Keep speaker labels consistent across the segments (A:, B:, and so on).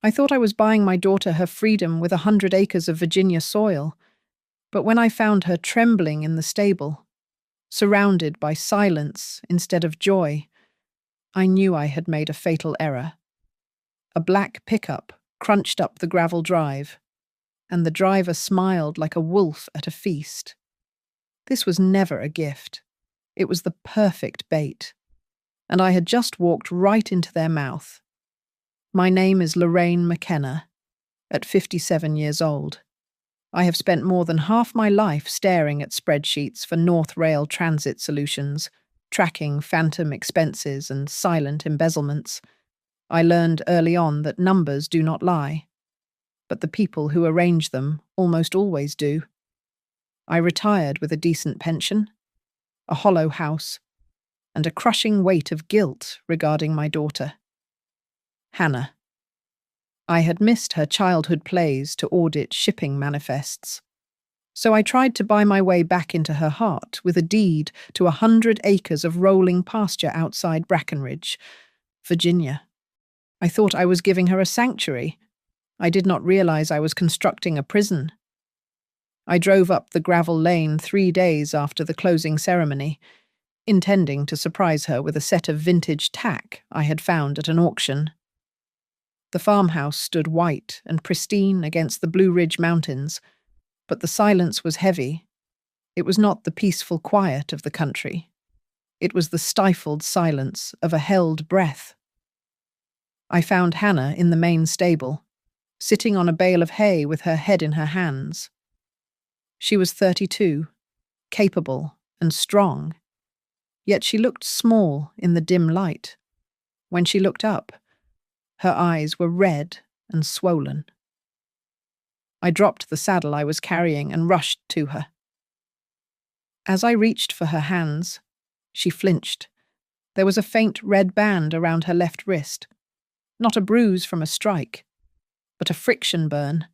A: I thought I was buying my daughter her freedom with 100 acres of Virginia soil, but when I found her trembling in the stable, surrounded by silence instead of joy, I knew I had made a fatal error. A black pickup crunched up the gravel drive, and the driver smiled like a wolf at a feast. This was never a gift. It was the perfect bait, and I had just walked right into their mouth. My name is Lorraine McKenna, at 57 years old. I have spent more than half my life staring at spreadsheets for North Rail transit solutions, tracking phantom expenses and silent embezzlements. I learned early on that numbers do not lie, but the people who arrange them almost always do. I retired with a decent pension, a hollow house, and a crushing weight of guilt regarding my daughter, Hannah. I had missed her childhood plays to audit shipping manifests, so I tried to buy my way back into her heart with a deed to 100 acres of rolling pasture outside Brackenridge, Virginia. I thought I was giving her a sanctuary. I did not realize I was constructing a prison. I drove up the gravel lane 3 days after the closing ceremony, intending to surprise her with a set of vintage tack I had found at an auction. The farmhouse stood white and pristine against the Blue Ridge Mountains, but the silence was heavy. It was not the peaceful quiet of the country. It was the stifled silence of a held breath. I found Hannah in the main stable, sitting on a bale of hay with her head in her hands. She was 32, capable and strong, yet she looked small in the dim light. When she looked up, her eyes were red and swollen. I dropped the saddle I was carrying and rushed to her. As I reached for her hands, she flinched. There was a faint red band around her left wrist, not a bruise from a strike, but a friction burn,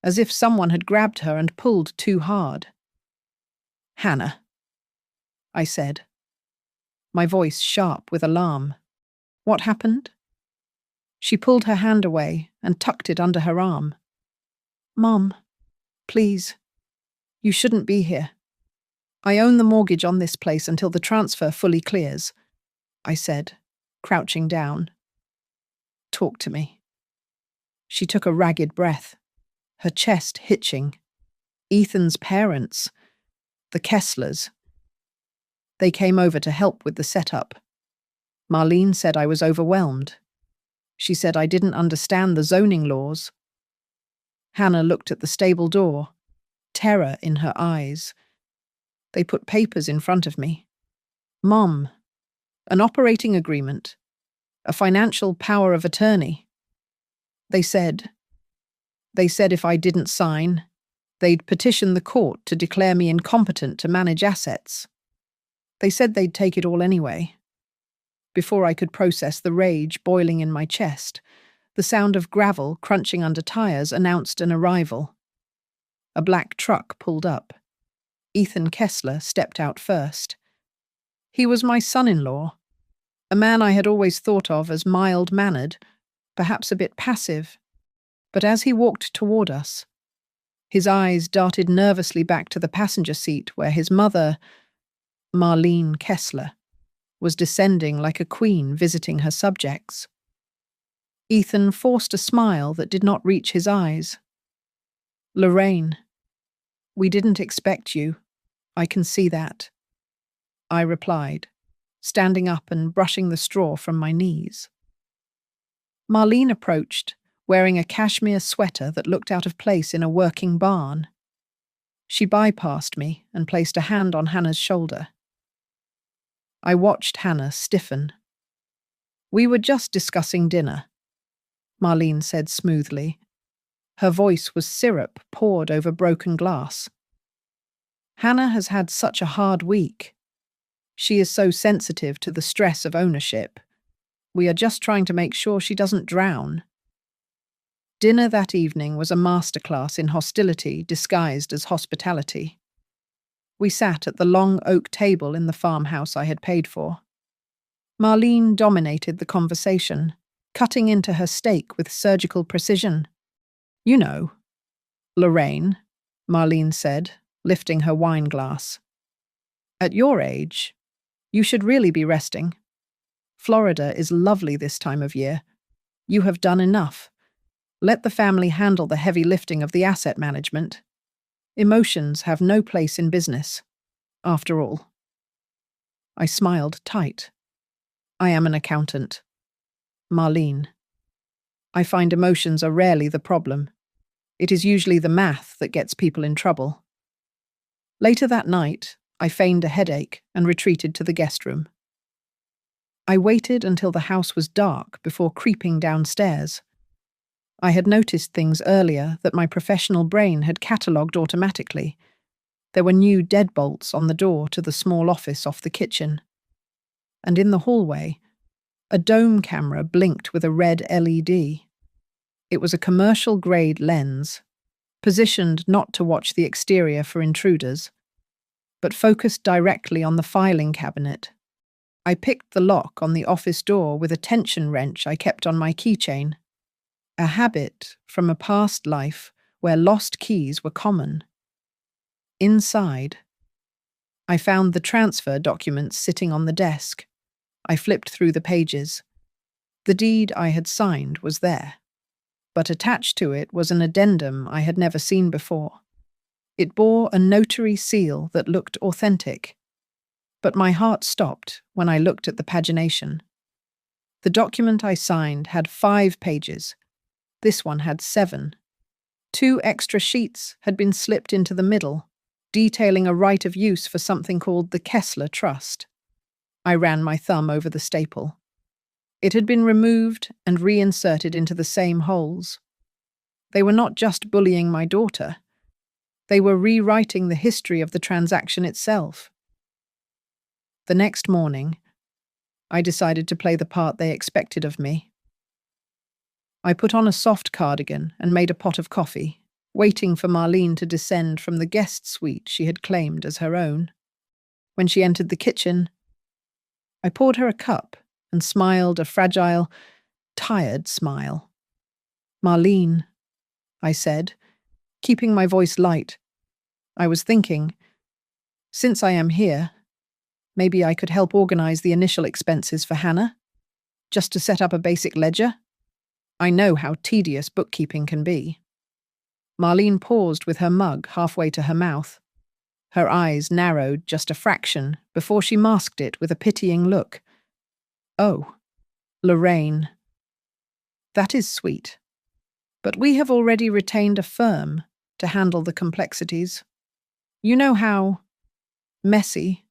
A: as if someone had grabbed her and pulled too hard. "Hannah," I said, my voice sharp with alarm. "What happened?" She pulled her hand away and tucked it under her arm. "Mom, please, you shouldn't be here. I own the mortgage on this place until the transfer fully clears," I said, crouching down. "Talk to me." She took a ragged breath, her chest hitching. Ethan's parents, the Kesslers. They came over to help with the setup. Marlene said I was overwhelmed. She said I didn't understand the zoning laws. Hannah looked at the stable door, terror in her eyes. They put papers in front of me. "Mom, an operating agreement, a financial power of attorney. They said if I didn't sign, they'd petition the court to declare me incompetent to manage assets. They said they'd take it all anyway." Before I could process the rage boiling in my chest, the sound of gravel crunching under tires announced an arrival. A black truck pulled up. Ethan Kessler stepped out first. He was my son-in-law, a man I had always thought of as mild-mannered, perhaps a bit passive. But as he walked toward us, his eyes darted nervously back to the passenger seat where his mother, Marlene Kessler, was descending like a queen visiting her subjects. Ethan forced a smile that did not reach his eyes. "Lorraine, we didn't expect you. I can see that," I replied, standing up and brushing the straw from my knees. Marlene approached, wearing a cashmere sweater that looked out of place in a working barn. She bypassed me and placed a hand on Hannah's shoulder. I watched Hannah stiffen. "We were just discussing dinner," Marlene said smoothly. Her voice was syrup poured over broken glass. "Hannah has had such a hard week. She is so sensitive to the stress of ownership. We are just trying to make sure she doesn't drown." Dinner that evening was a masterclass in hostility disguised as hospitality. We sat at the long oak table in the farmhouse I had paid for. Marlene dominated the conversation, cutting into her steak with surgical precision. "You know, Lorraine," Marlene said, lifting her wine glass. "At your age, you should really be resting. Florida is lovely this time of year. You have done enough. Let the family handle the heavy lifting of the asset management. Emotions have no place in business, after all." I smiled tight. "I am an accountant. Marlene. I find emotions are rarely the problem. It is usually the math that gets people in trouble." Later that night, I feigned a headache and retreated to the guest room. I waited until the house was dark before creeping downstairs. I had noticed things earlier that my professional brain had catalogued automatically. There were new deadbolts on the door to the small office off the kitchen. And in the hallway, a dome camera blinked with a red LED. It was a commercial-grade lens, positioned not to watch the exterior for intruders, but focused directly on the filing cabinet. I picked the lock on the office door with a tension wrench I kept on my keychain, a habit from a past life where lost keys were common. Inside, I found the transfer documents sitting on the desk. I flipped through the pages. The deed I had signed was there, but attached to it was an addendum I had never seen before. It bore a notary seal that looked authentic, but my heart stopped when I looked at the pagination. The document I signed had 5 pages. This one had 7. 2 extra sheets had been slipped into the middle, detailing a right of use for something called the Kessler Trust. I ran my thumb over the staple. It had been removed and reinserted into the same holes. They were not just bullying my daughter. They were rewriting the history of the transaction itself. The next morning, I decided to play the part they expected of me. I put on a soft cardigan and made a pot of coffee, waiting for Marlene to descend from the guest suite she had claimed as her own. When she entered the kitchen, I poured her a cup and smiled a fragile, tired smile. "Marlene," I said, keeping my voice light. I was thinking, since I am here, maybe I could help organize the initial expenses for Hannah, just to set up a basic ledger. I know how tedious bookkeeping can be. Marlene paused with her mug halfway to her mouth. Her eyes narrowed just a fraction before she masked it with a pitying look. "Oh, Lorraine. That is sweet. But we have already retained a firm to handle the complexities. You know how messy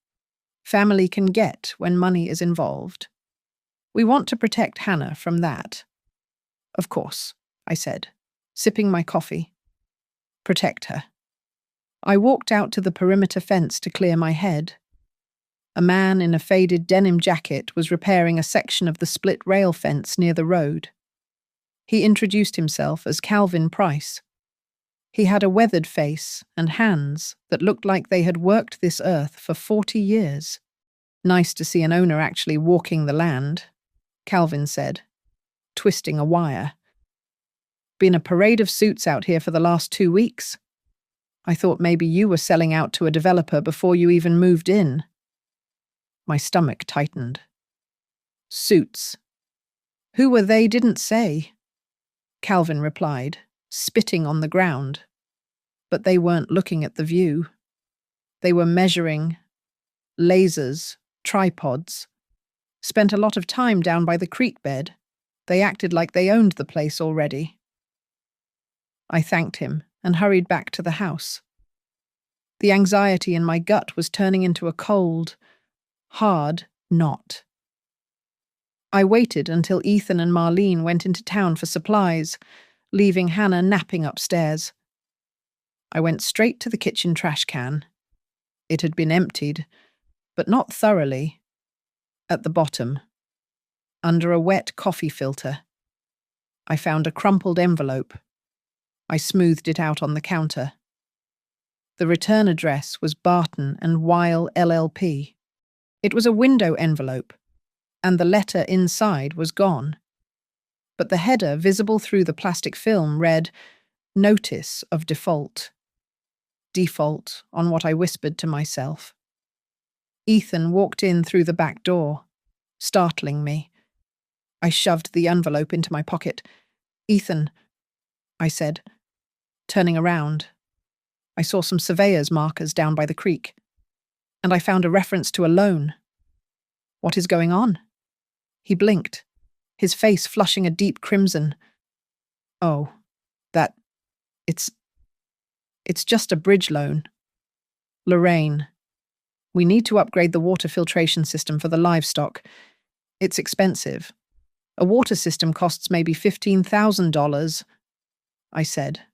A: family can get when money is involved. We want to protect Hannah from that." "Of course," I said, sipping my coffee. "Protect her." I walked out to the perimeter fence to clear my head. A man in a faded denim jacket was repairing a section of the split rail fence near the road. He introduced himself as Calvin Price. He had a weathered face and hands that looked like they had worked this earth for 40 years. "Nice to see an owner actually walking the land," Calvin said, twisting a wire. "Been a parade of suits out here for the last 2 weeks. I thought maybe you were selling out to a developer before you even moved in." My stomach tightened. "Suits. Who were they didn't say," Calvin replied, spitting on the ground. But they weren't looking at the view. They were measuring lasers, tripods. Spent a lot of time down by the creek bed. They acted like they owned the place already. I thanked him and hurried back to the house. The anxiety in my gut was turning into a cold, hard knot. I waited until Ethan and Marlene went into town for supplies, leaving Hannah napping upstairs. I went straight to the kitchen trash can. It had been emptied, but not thoroughly. At the bottom, under a wet coffee filter, I found a crumpled envelope. I smoothed it out on the counter. The return address was Barton and Weil LLP. It was a window envelope, and the letter inside was gone. but the header, visible through the plastic film, read, "Notice of default." Default on what I whispered to myself. Ethan walked in through the back door, startling me. I shoved the envelope into my pocket. "Ethan," I said, turning around. I saw some surveyor's markers down by the creek, and I found a reference to a loan. "What is going on?" He blinked, his face flushing a deep crimson. "Oh, that... it's just a bridge loan. Lorraine, we need to upgrade the water filtration system for the livestock. It's expensive. A water system costs maybe $15,000, I said,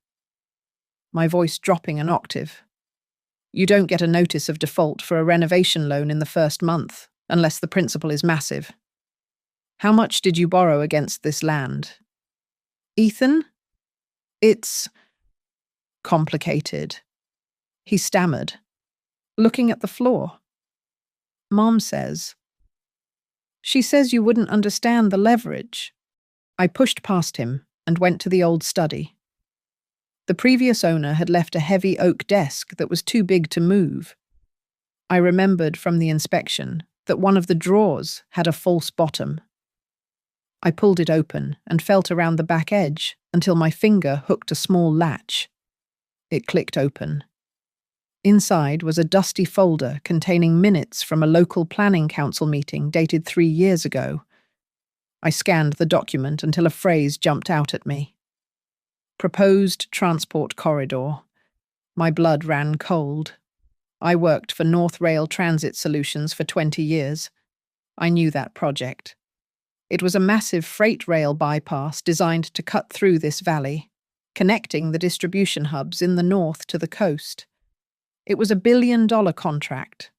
A: my voice dropping an octave. You don't get a notice of default for a renovation loan in the first month, unless the principal is massive. How much did you borrow against this land? Ethan? It's complicated, he stammered, looking at the floor. Mom says. She says you wouldn't understand the leverage. I pushed past him and went to the old study. The previous owner had left a heavy oak desk that was too big to move. I remembered from the inspection that one of the drawers had a false bottom. I pulled it open and felt around the back edge until my finger hooked a small latch. It clicked open. Inside was a dusty folder containing minutes from a local planning council meeting dated 3 years ago. I scanned the document until a phrase jumped out at me. Proposed transport corridor. My blood ran cold. I worked for North Rail Transit Solutions for 20 years. I knew that project. It was a massive freight rail bypass designed to cut through this valley, connecting the distribution hubs in the north to the coast. It was a $1 billion contract.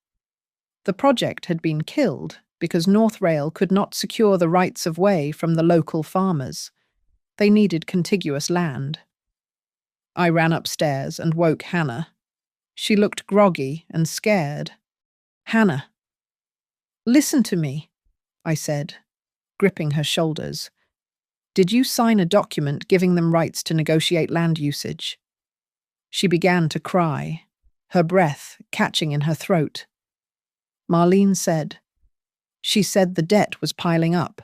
A: The project had been killed because North Rail could not secure the rights of way from the local farmers. They needed contiguous land. I ran upstairs and woke Hannah. She looked groggy and scared. "Hannah." "Listen to me," I said, gripping her shoulders. "Did you sign a document giving them rights to negotiate land usage?" She began to cry, her breath catching in her throat. Marlene said. She said the debt was piling up.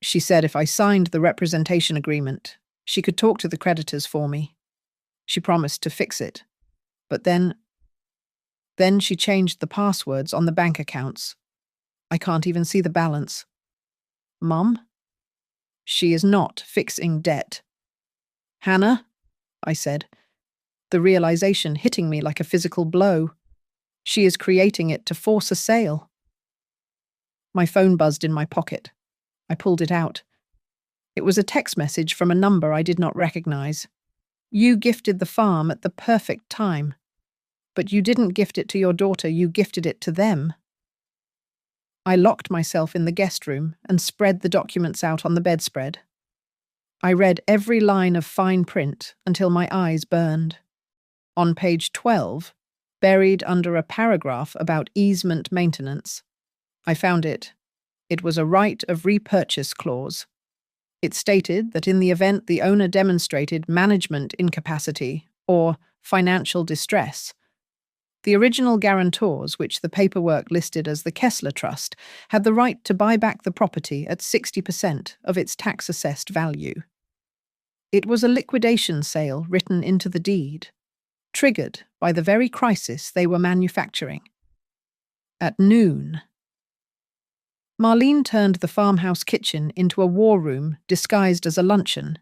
A: She said if I signed the representation agreement, she could talk to the creditors for me. She promised to fix it. But then she changed the passwords on the bank accounts. I can't even see the balance. Mum? She is not fixing debt. "Hannah," I said, the realization hitting me like a physical blow. She is creating it to force a sale. My phone buzzed in my pocket. I pulled it out. It was a text message from a number I did not recognize. "You gifted the farm at the perfect time. But you didn't gift it to your daughter, you gifted it to them." I locked myself in the guest room and spread the documents out on the bedspread. I read every line of fine print until my eyes burned. On page 12, buried under a paragraph about easement maintenance, I found it. It was a right of repurchase clause. It stated that in the event the owner demonstrated management incapacity or financial distress, the original guarantors, which the paperwork listed as the Kessler Trust, had the right to buy back the property at 60% of its tax-assessed value. It was a liquidation sale written into the deed, triggered by the very crisis they were manufacturing. At noon, Marlene turned the farmhouse kitchen into a war room disguised as a luncheon.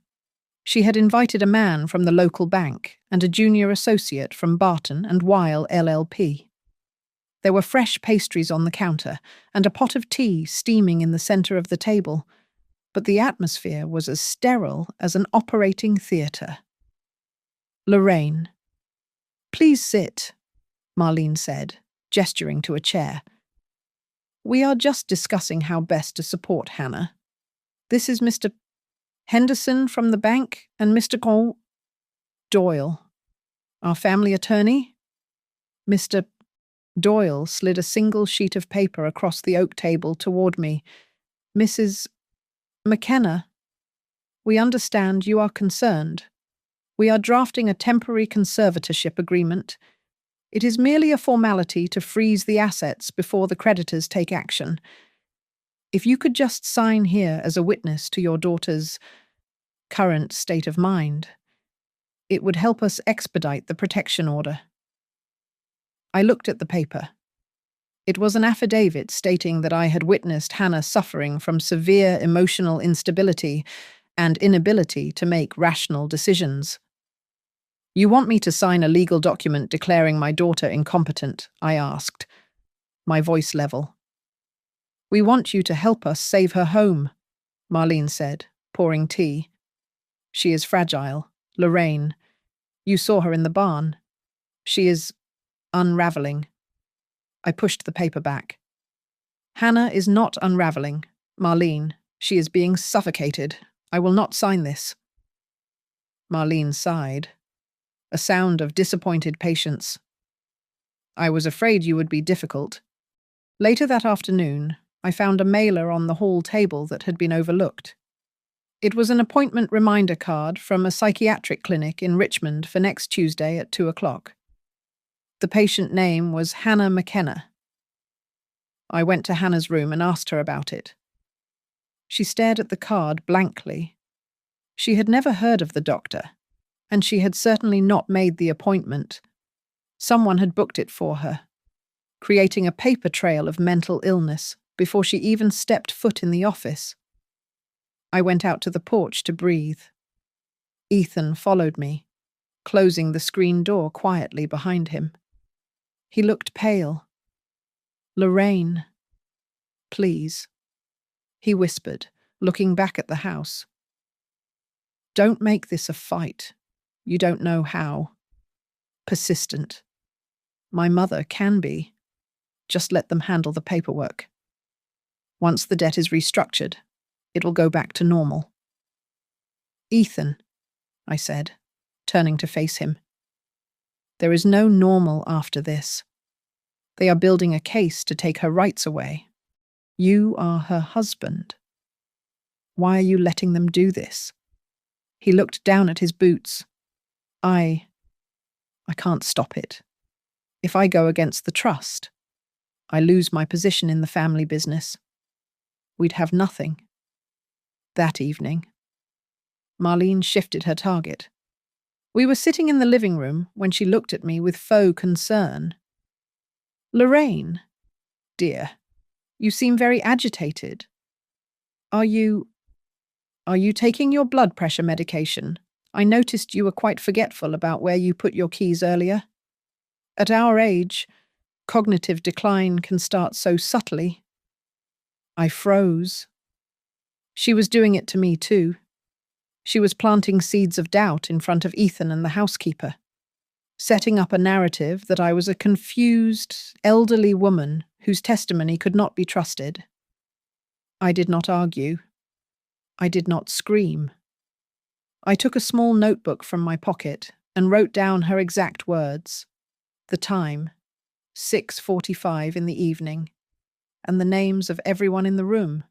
A: She had invited a man from the local bank and a junior associate from Barton and Weil LLP. There were fresh pastries on the counter and a pot of tea steaming in the center of the table, but the atmosphere was as sterile as an operating theatre. "Lorraine, please sit," Marlene said, gesturing to a chair. "We are just discussing how best to support Hannah. This is Mr. Henderson from the bank and Mr. Doyle, our family attorney." Mr. Doyle slid a single sheet of paper across the oak table toward me. "Mrs. McKenna." We understand you are concerned. We are drafting a temporary conservatorship agreement. It is merely a formality to freeze the assets before the creditors take action. If you could just sign here as a witness to your daughter's current state of mind, it would help us expedite the protection order. I looked at the paper. It was an affidavit stating that I had witnessed Hannah suffering from severe emotional instability and inability to make rational decisions. You want me to sign a legal document declaring my daughter incompetent? I asked, my voice level. We want you to help us save her home, Marlene said, pouring tea. She is fragile. Lorraine. You saw her in the barn. She is unraveling. I pushed the paper back. Hannah is not unraveling. Marlene. She is being suffocated. I will not sign this. Marlene sighed. A sound of disappointed patience. I was afraid you would be difficult. Later that afternoon, I found a mailer on the hall table that had been overlooked. It was an appointment reminder card from a psychiatric clinic in Richmond for next Tuesday at 2 o'clock. The patient name was Hannah McKenna. I went to Hannah's room and asked her about it. She stared at the card blankly. She had never heard of the doctor, and she had certainly not made the appointment. Someone had booked it for her, creating a paper trail of mental illness before she even stepped foot in the office. I went out to the porch to breathe. Ethan followed me, closing the screen door quietly behind him. He looked pale. Lorraine, please, he whispered, looking back at the house. Don't make this a fight. You don't know how. Persistent. My mother can be. Just let them handle the paperwork. Once the debt is restructured, it will go back to normal. Ethan, I said, turning to face him. There is no normal after this. They are building a case to take her rights away. You are her husband. Why are you letting them do this? He looked down at his boots. I can't stop it. If I go against the trust, I lose my position in the family business. We'd have nothing. That evening, Marlene shifted her target. We were sitting in the living room when she looked at me with faux concern. Lorraine, dear, you seem very agitated. Are you taking your blood pressure medication? I noticed you were quite forgetful about where you put your keys earlier. At our age, cognitive decline can start so subtly. I froze. She was doing it to me too. She was planting seeds of doubt in front of Ethan and the housekeeper, setting up a narrative that I was a confused, elderly woman whose testimony could not be trusted. I did not argue. I did not scream. I took a small notebook from my pocket and wrote down her exact words, the time, 6:45 in the evening, and the names of everyone in the room.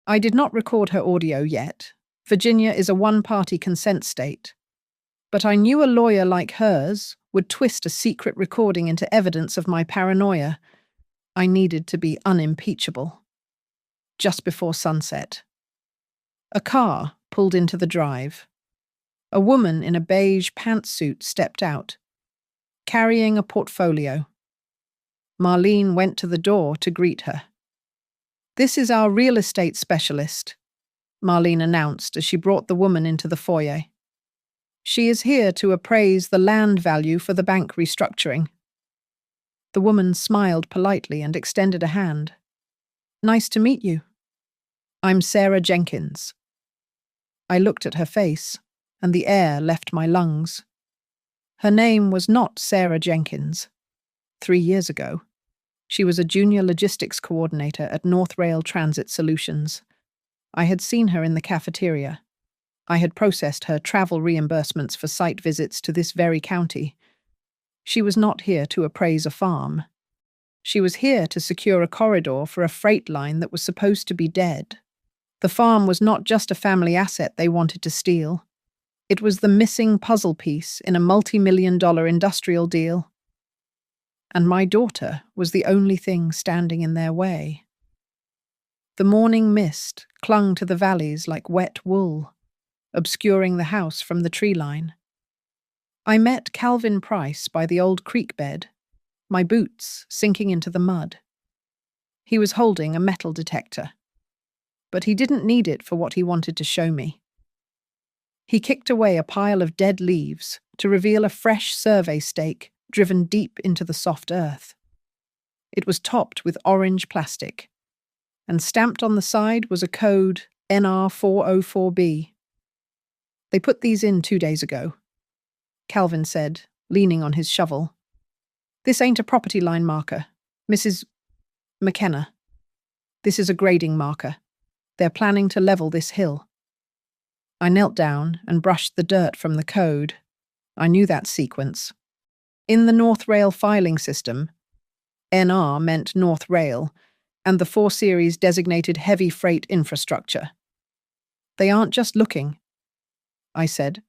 A: I did not record her audio yet. Virginia is a one-party consent state. But I knew a lawyer like hers would twist a secret recording into evidence of my paranoia. I needed to be unimpeachable. Just before sunset, a car pulled into the drive. A woman in a beige pantsuit stepped out, carrying a portfolio. Marlene went to the door to greet her. This is our real estate specialist, Marlene announced as she brought the woman into the foyer. She is here to appraise the land value for the bank restructuring. The woman smiled politely and extended a hand. Nice to meet you. I'm Sarah Jenkins. I looked at her face, and the air left my lungs. Her name was not Sarah Jenkins. 3 years ago, she was a junior logistics coordinator at North Rail Transit Solutions. I had seen her in the cafeteria. I had processed her travel reimbursements for site visits to this very county. She was not here to appraise a farm. She was here to secure a corridor for a freight line that was supposed to be dead. The farm was not just a family asset they wanted to steal. It was the missing puzzle piece in a multi-million-dollar industrial deal. And my daughter was the only thing standing in their way. The morning mist clung to the valleys like wet wool, obscuring the house from the tree line. I met Calvin Price by the old creek bed, my boots sinking into the mud. He was holding a metal detector, but he didn't need it for what he wanted to show me. He kicked away a pile of dead leaves to reveal a fresh survey stake driven deep into the soft earth. It was topped with orange plastic, and stamped on the side was a code NR404B. They put these in 2 days ago, Calvin said, leaning on his shovel. This ain't a property line marker, Mrs. McKenna. This is a grading marker. They're planning to level this hill. I knelt down and brushed the dirt from the code. I knew that sequence. In the North Rail filing system, NR meant North Rail, and the 4 Series designated heavy freight infrastructure. They aren't just looking, I said,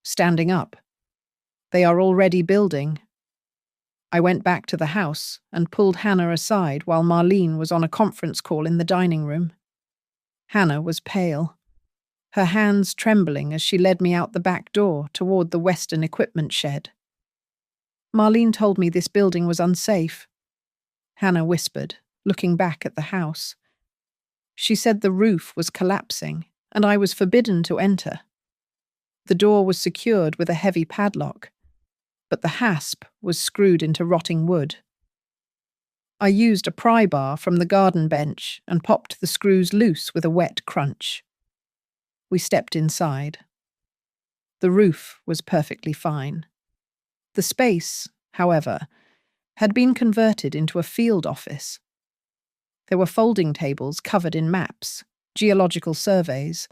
A: standing up. They are already building. I went back to the house and pulled Hannah aside while Marlene was on a conference call in the dining room. Hannah was pale, her hands trembling as she led me out the back door toward the Western equipment shed. Marlene told me this building was unsafe, Hannah whispered, looking back at the house. She said the roof was collapsing and I was forbidden to enter. The door was secured with a heavy padlock, but the hasp was screwed into rotting wood. I used a pry bar from the garden bench and popped the screws loose with a wet crunch. We stepped inside. The roof was perfectly fine. The space, however, had been converted into a field office. There were folding tables covered in maps, geological surveys,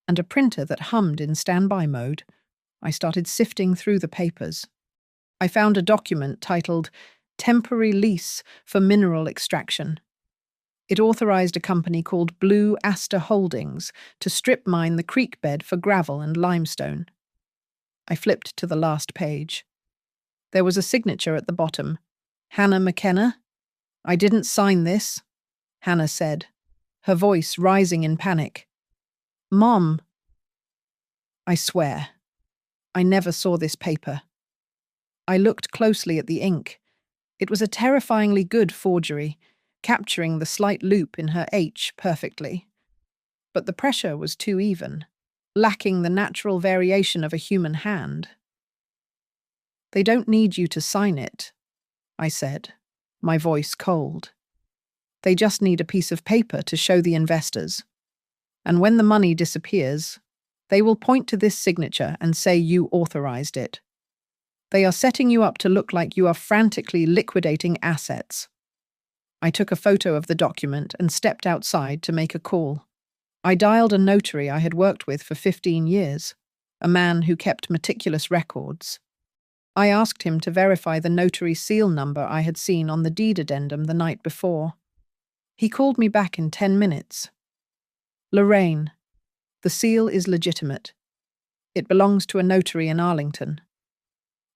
A: and a printer that hummed in standby mode. I started sifting through the papers. I found a document titled Temporary Lease for Mineral Extraction. It authorized a company called Blue Aster Holdings to strip mine the creek bed for gravel and limestone. I flipped to the last page. There was a signature at the bottom. Hannah McKenna? I didn't sign this, Hannah said, her voice rising in panic. Mom. I swear, I never saw this paper. I looked closely at the ink. It was a terrifyingly good forgery, capturing the slight loop in her H perfectly. But the pressure was too even, lacking the natural variation of a human hand. They don't need you to sign it, I said, my voice cold. They just need a piece of paper to show the investors. And when the money disappears, they will point to this signature and say you authorized it. They are setting you up to look like you are frantically liquidating assets. I took a photo of the document and stepped outside to make a call. I dialed a notary I had worked with for 15 years, a man who kept meticulous records. I asked him to verify the notary seal number I had seen on the deed addendum the night before. He called me back in 10 minutes. Lorraine, the seal is legitimate. It belongs to a notary in Arlington.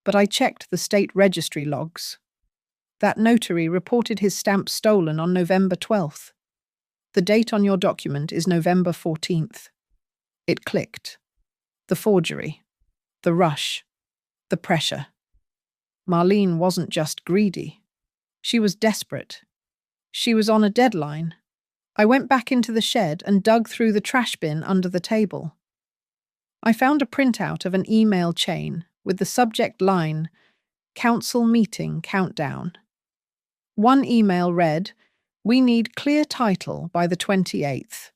A: But I checked the state registry logs. That notary reported his stamp stolen on November 12th. The date on your document is November 14th. It clicked. The forgery. The rush. The pressure. Marlene wasn't just greedy. She was desperate. She was on a deadline. I went back into the shed and dug through the trash bin under the table. I found a printout of an email chain with the subject line, Council Meeting Countdown. One email read, "We need clear title by the 28th.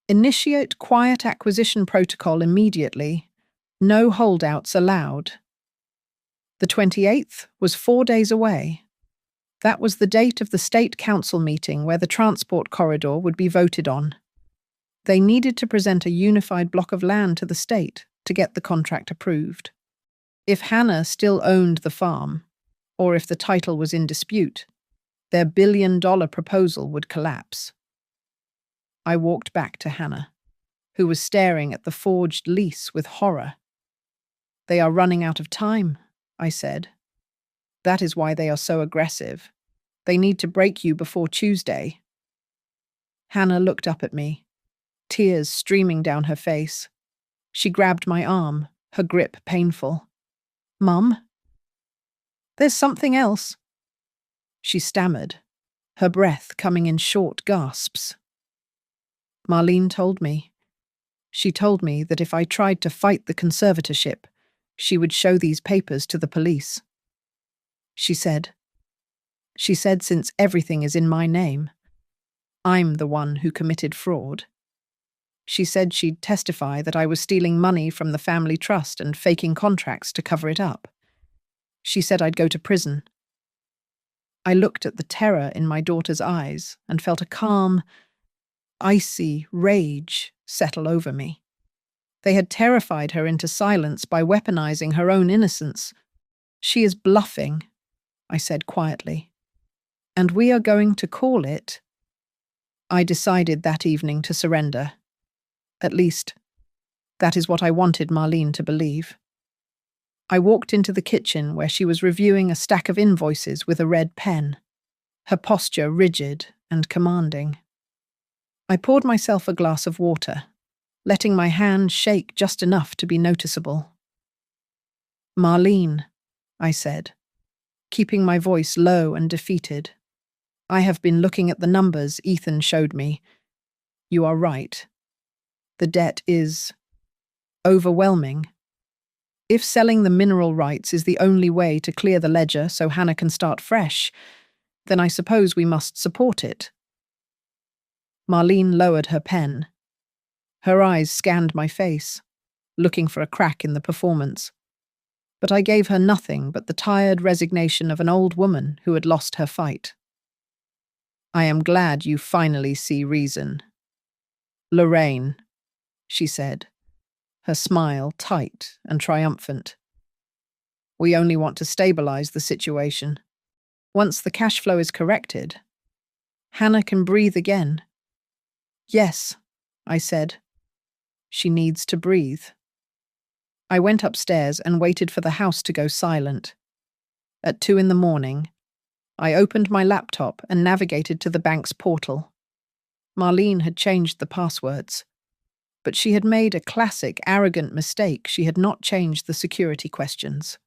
A: Initiate quiet acquisition protocol immediately. No holdouts allowed." The 28th was 4 days away. That was the date of the state council meeting where the transport corridor would be voted on. They needed to present a unified block of land to the state to get the contract approved. If Hannah still owned the farm, or if the title was in dispute, their billion-dollar proposal would collapse. I walked back to Hannah, who was staring at the forged lease with horror. "They are running out of time," I said. "That is why they are so aggressive. They need to break you before Tuesday." Hannah looked up at me, tears streaming down her face. She grabbed my arm, her grip painful. "Mum? There's something else," she stammered, her breath coming in short gasps. Marlene told me. She told me that if I tried to fight the conservatorship, she would show these papers to the police. She said since everything is in my name, I'm the one who committed fraud. She said she'd testify that I was stealing money from the family trust and faking contracts to cover it up. She said I'd go to prison. I looked at the terror in my daughter's eyes and felt a calm, icy rage settle over me. They had terrified her into silence by weaponizing her own innocence. "She is bluffing," I said quietly. "And we are going to call it." I decided that evening to surrender. At least, that is what I wanted Marlene to believe. I walked into the kitchen where she was reviewing a stack of invoices with a red pen, her posture rigid and commanding. I poured myself a glass of water, letting my hand shake just enough to be noticeable. "Marlene," I said, keeping my voice low and defeated. "I have been looking at the numbers Ethan showed me. You are right. The debt is overwhelming. If selling the mineral rights is the only way to clear the ledger so Hannah can start fresh, then I suppose we must support it." Marlene lowered her pen. Her eyes scanned my face, looking for a crack in the performance. But I gave her nothing but the tired resignation of an old woman who had lost her fight. "I am glad you finally see reason. Lorraine," she said, her smile tight and triumphant. "We only want to stabilize the situation. Once the cash flow is corrected, Hannah can breathe again." "Yes," I said. "She needs to breathe." I went upstairs and waited for the house to go silent. At 2 a.m, I opened my laptop and navigated to the bank's portal. Marlene had changed the passwords, but she had made a classic arrogant mistake. She had not changed the security questions.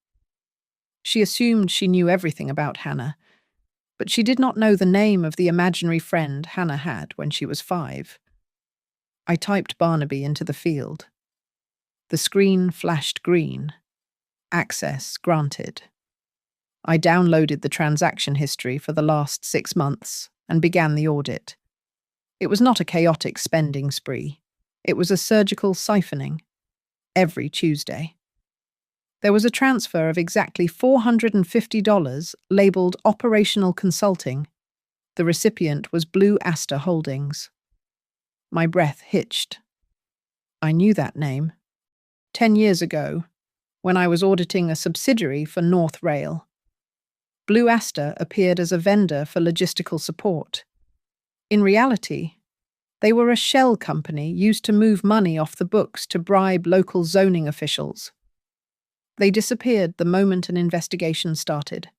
A: She assumed she knew everything about Hannah, but she did not know the name of the imaginary friend Hannah had when she was 5. I typed Barnaby into the field. The screen flashed green. Access granted. I downloaded the transaction history for the last 6 months and began the audit. It was not a chaotic spending spree. It was a surgical siphoning. Every Tuesday. There was a transfer of exactly $450 labeled Operational Consulting. The recipient was Blue Aster Holdings. My breath hitched. I knew that name. 10 years ago, when I was auditing a subsidiary for North Rail. Blue Aster appeared as a vendor for logistical support. In reality, they were a shell company used to move money off the books to bribe local zoning officials. They disappeared the moment an investigation started.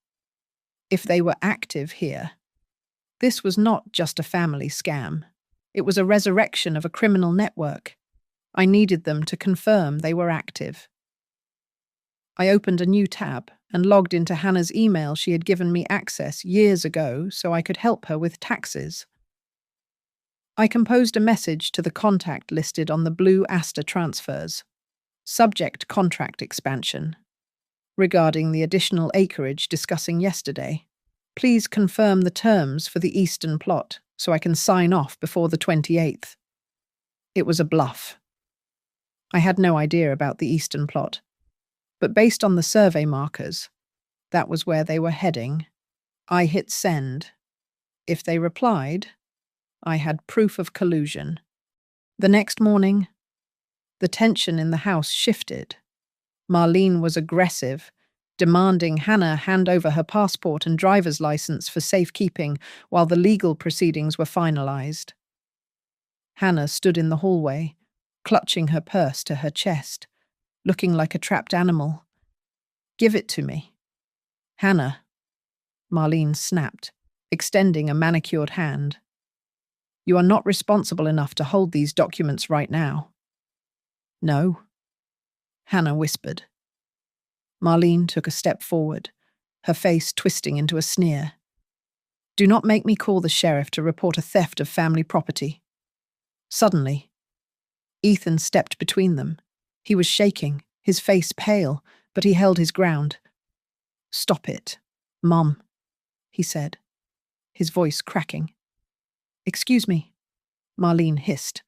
A: If they were active here, this was not just a family scam. It was a resurrection of a criminal network. I needed them to confirm they were active. I opened a new tab and logged into Hannah's email. She had given me access years ago so I could help her with taxes. I composed a message to the contact listed on the Blue Aster transfers. Subject contract expansion. Regarding the additional acreage discussing yesterday, please confirm the terms for the eastern plot so I can sign off before the 28th. It was a bluff. I had no idea about the eastern plot, but based on the survey markers, that was where they were heading. I hit send. If they replied, I had proof of collusion. The next morning, the tension in the house shifted. Marlene was aggressive, demanding Hannah hand over her passport and driver's license for safekeeping while the legal proceedings were finalized. Hannah stood in the hallway, clutching her purse to her chest, looking like a trapped animal. "Give it to me." "Hannah," Marlene snapped, extending a manicured hand. "You are not responsible enough to hold these documents right now." "No," Hannah whispered. Marlene took a step forward, her face twisting into a sneer. "Do not make me call the sheriff to report a theft of family property." Suddenly, Ethan stepped between them. He was shaking, his face pale, but he held his ground. "Stop it, Mom," he said, his voice cracking. "Excuse me," Marlene hissed.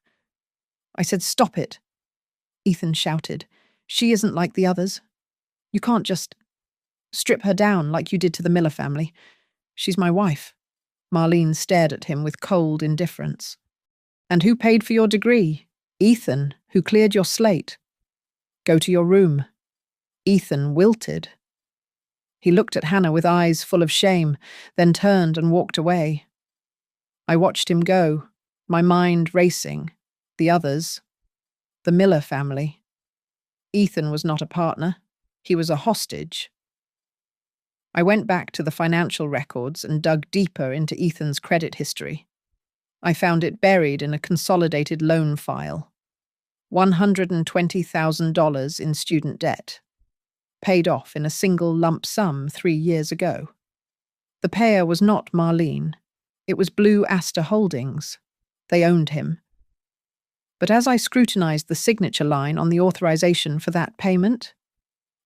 A: "I said stop it," Ethan shouted. "She isn't like the others. You can't just strip her down like you did to the Miller family. She's my wife." Marlene stared at him with cold indifference. "And who paid for your degree? Ethan, who cleared your slate. Go to your room." Ethan wilted. He looked at Hannah with eyes full of shame, then turned and walked away. I watched him go, my mind racing. The others. The Miller family. Ethan was not a partner. He was a hostage. I went back to the financial records and dug deeper into Ethan's credit history. I found it buried in a consolidated loan file. $120,000 in student debt. Paid off in a single lump sum 3 years ago. The payer was not Marlene. It was Blue Aster Holdings. They owned him. But as I scrutinized the signature line on the authorization for that payment,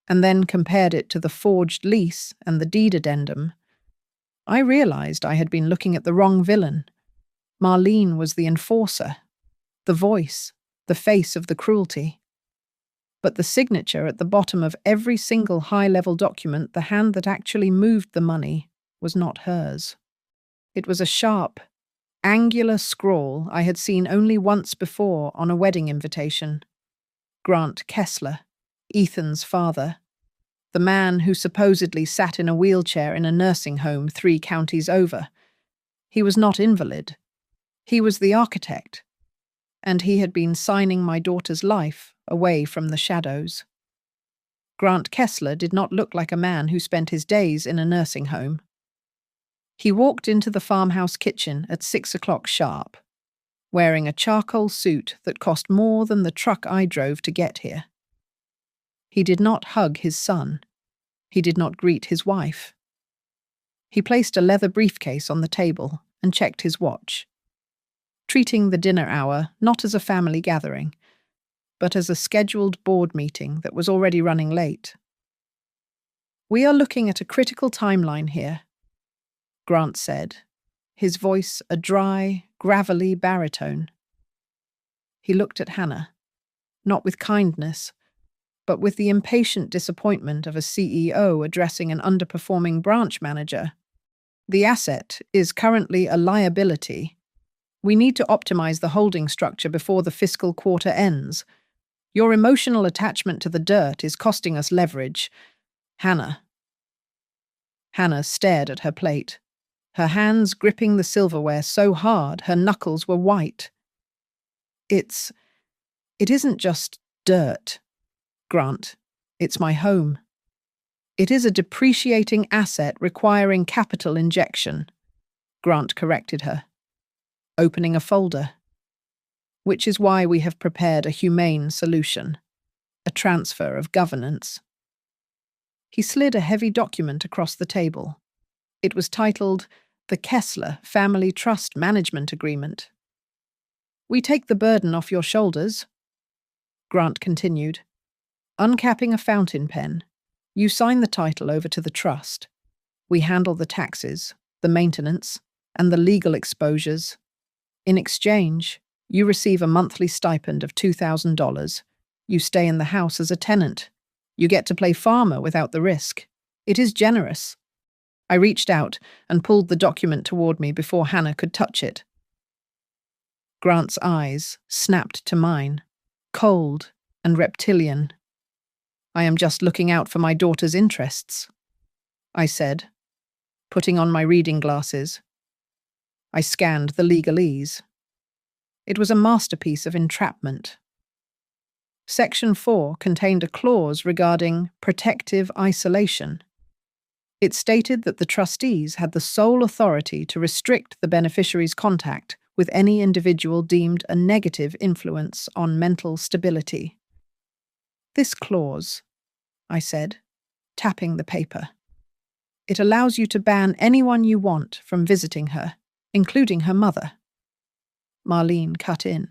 A: and then compared it to the forged lease and the deed addendum, I realized I had been looking at the wrong villain. Marlene was the enforcer, the voice, the face of the cruelty. But the signature at the bottom of every single high-level document, the hand that actually moved the money, was not hers. It was a sharp, angular scrawl I had seen only once before on a wedding invitation. Grant Kessler, Ethan's father, the man who supposedly sat in a wheelchair in a nursing home 3 counties over. He was not invalid. He was the architect, and he had been signing my daughter's life away from the shadows. Grant Kessler did not look like a man who spent his days in a nursing home. He walked into the farmhouse kitchen at 6 o'clock sharp, wearing a charcoal suit that cost more than the truck I drove to get here. He did not hug his son. He did not greet his wife. He placed a leather briefcase on the table and checked his watch, treating the dinner hour not as a family gathering, but as a scheduled board meeting that was already running late. "We are looking at a critical timeline here," Grant said, his voice a dry, gravelly baritone. He looked at Hannah, not with kindness, but with the impatient disappointment of a CEO addressing an underperforming branch manager. "The asset is currently a liability. We need to optimize the holding structure before the fiscal quarter ends. Your emotional attachment to the dirt is costing us leverage." Hannah stared at her plate, her hands gripping the silverware so hard her knuckles were white. It isn't just dirt, Grant. It's my home. It is a depreciating asset requiring capital injection," Grant corrected her, opening a folder. "Which is why we have prepared a humane solution, a transfer of governance." He slid a heavy document across the table. It was titled the Kessler Family Trust Management Agreement. "We take the burden off your shoulders," Grant continued, uncapping a fountain pen. "You sign the title over to the trust. We handle the taxes, the maintenance, and the legal exposures. In exchange, you receive a monthly stipend of $2,000. You stay in the house as a tenant. You get to play farmer without the risk. It is generous." I reached out and pulled the document toward me before Hannah could touch it. Grant's eyes snapped to mine, cold and reptilian. "I am just looking out for my daughter's interests," I said, putting on my reading glasses. I scanned the legalese. It was a masterpiece of entrapment. Section 4 contained a clause regarding protective isolation. It stated that the trustees had the sole authority to restrict the beneficiary's contact with any individual deemed a negative influence on mental stability. This clause, I said, tapping the paper. It allows you to ban anyone you want from visiting her, including her mother. Marlene cut in,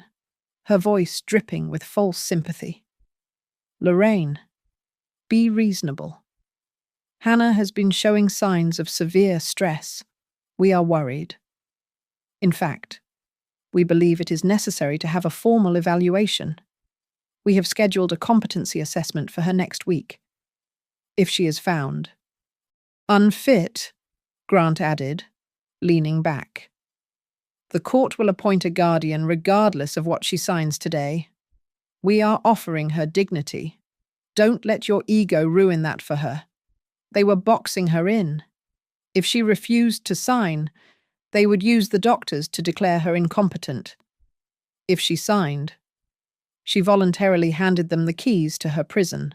A: her voice dripping with false sympathy. Lorraine, be reasonable. Hannah has been showing signs of severe stress. We are worried. In fact, we believe it is necessary to have a formal evaluation. We have scheduled a competency assessment for her next week. If she is found unfit, Grant added, leaning back. The court will appoint a guardian regardless of what she signs today. We are offering her dignity. Don't let your ego ruin that for her. They were boxing her in. If she refused to sign, they would use the doctors to declare her incompetent. If she signed, she voluntarily handed them the keys to her prison.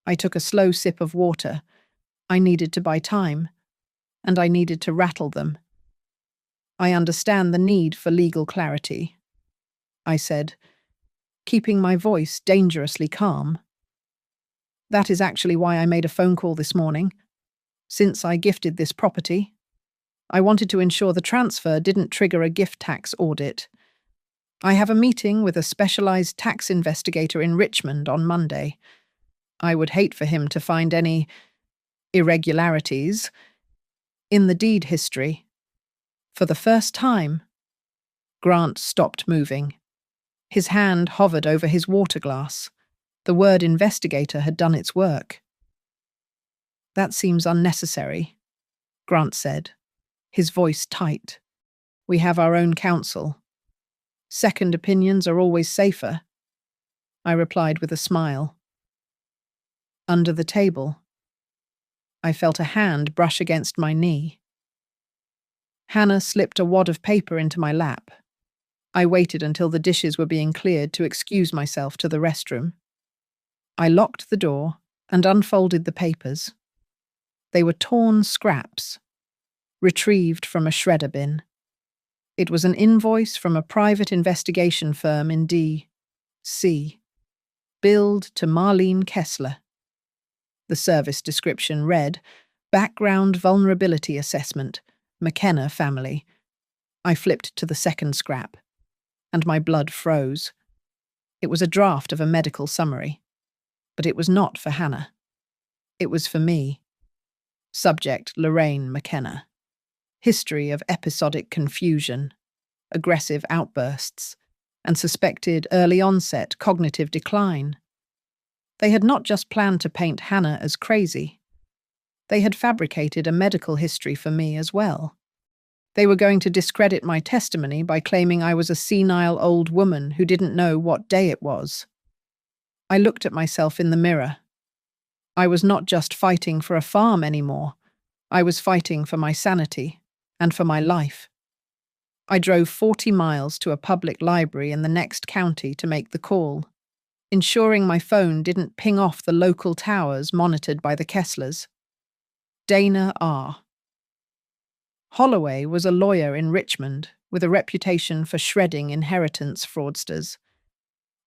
A: I took a slow sip of water. I needed to buy time, and I needed to rattle them. I understand the need for legal clarity, I said, keeping my voice dangerously calm. That is actually why I made a phone call this morning. Since I gifted this property, I wanted to ensure the transfer didn't trigger a gift tax audit. I have a meeting with a specialized tax investigator in Richmond on Monday. I would hate for him to find any irregularities in the deed history. For the first time, Grant stopped moving. His hand hovered over his water glass. The word investigator had done its work. That seems unnecessary, Grant said, his voice tight. We have our own counsel. Second opinions are always safer, I replied with a smile. Under the table, I felt a hand brush against my knee. Hannah slipped a wad of paper into my lap. I waited until the dishes were being cleared to excuse myself to the restroom. I locked the door and unfolded the papers. They were torn scraps, retrieved from a shredder bin. It was an invoice from a private investigation firm in D.C., billed to Marlene Kessler. The service description read, Background Vulnerability Assessment, McKenna Family. I flipped to the second scrap, and my blood froze. It was a draft of a medical summary, but it was not for Hannah. It was for me. Subject, Lorraine McKenna. History of episodic confusion, aggressive outbursts, and suspected early-onset cognitive decline. They had not just planned to paint Hannah as crazy. They had fabricated a medical history for me as well. They were going to discredit my testimony by claiming I was a senile old woman who didn't know what day it was. I looked at myself in the mirror. I was not just fighting for a farm anymore. I was fighting for my sanity and for my life. I drove 40 miles to a public library in the next county to make the call, ensuring my phone didn't ping off the local towers monitored by the Kesslers. Dana R. Holloway was a lawyer in Richmond with a reputation for shredding inheritance fraudsters.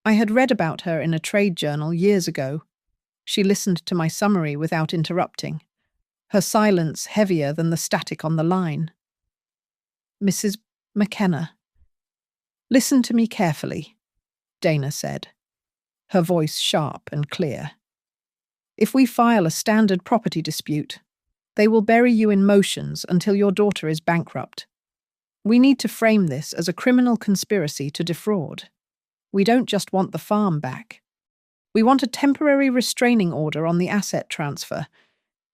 A: I had read about her in a trade journal years ago. She listened to my summary without interrupting, her silence heavier than the static on the line. Mrs. McKenna. Listen to me carefully, Dana said, her voice sharp and clear. If we file a standard property dispute, they will bury you in motions until your daughter is bankrupt. We need to frame this as a criminal conspiracy to defraud. We don't just want the farm back. We want a temporary restraining order on the asset transfer,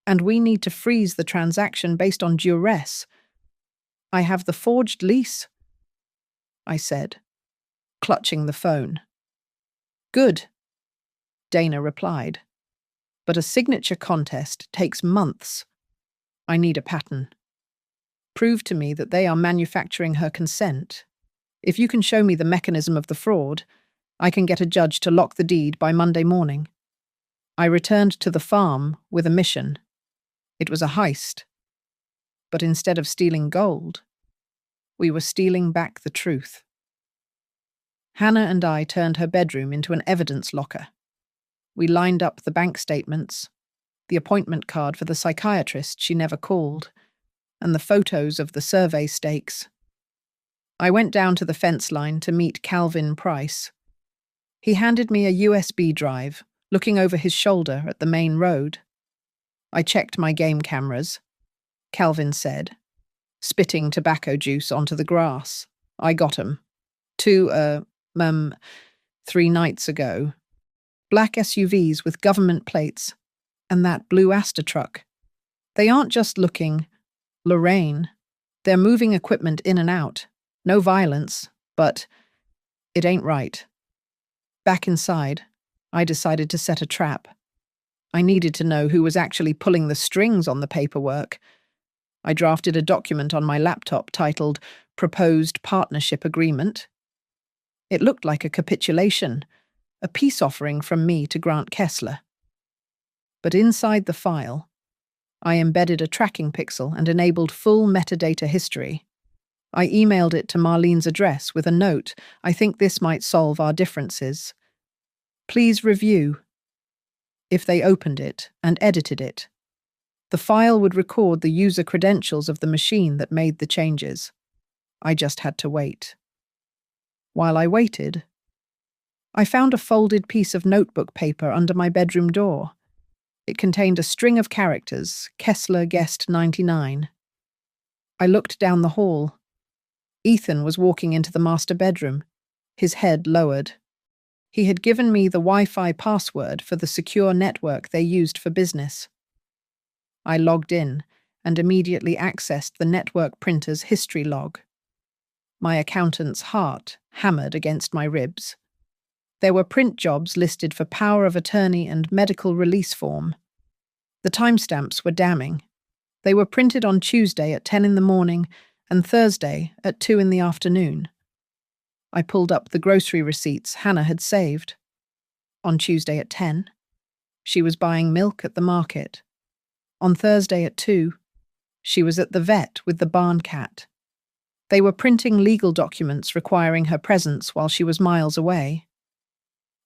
A: and we need to freeze the transaction based on duress. I have the forged lease, I said, clutching the phone. Good, Dana replied. But a signature contest takes months. I need a pattern. Prove to me that they are manufacturing her consent. If you can show me the mechanism of the fraud, I can get a judge to lock the deed by Monday morning. I returned to the farm with a mission. It was a heist. But instead of stealing gold, we were stealing back the truth. Hannah and I turned her bedroom into an evidence locker. We lined up the bank statements, the appointment card for the psychiatrist she never called, and the photos of the survey stakes. I went down to the fence line to meet Calvin Price. He handed me a USB drive, looking over his shoulder at the main road. I checked my game cameras. Calvin said, spitting tobacco juice onto the grass. I got 'em. 3 nights ago. Black SUVs with government plates, and that blue Aster truck. They aren't just looking, Lorraine. They're moving equipment in and out. No violence, but it ain't right. Back inside, I decided to set a trap. I needed to know who was actually pulling the strings on the paperwork. I drafted a document on my laptop titled Proposed Partnership Agreement. It looked like a capitulation, a peace offering from me to Grant Kessler. But inside the file, I embedded a tracking pixel and enabled full metadata history. I emailed it to Marlene's address with a note, I think this might solve our differences. Please review. If they opened it and edited it, the file would record the user credentials of the machine that made the changes. I just had to wait. While I waited, I found a folded piece of notebook paper under my bedroom door. It contained a string of characters, Kessler guest 99. I looked down the hall. Ethan was walking into the master bedroom, his head lowered. He had given me the Wi-Fi password for the secure network they used for business. I logged in and immediately accessed the network printer's history log. My accountant's heart hammered against my ribs. There were print jobs listed for power of attorney and medical release form. The timestamps were damning. They were printed on Tuesday at 10 in the morning and Thursday at 2 in the afternoon. I pulled up the grocery receipts Hannah had saved. On Tuesday at 10, she was buying milk at the market. On Thursday at 2, she was at the vet with the barn cat. They were printing legal documents requiring her presence while she was miles away.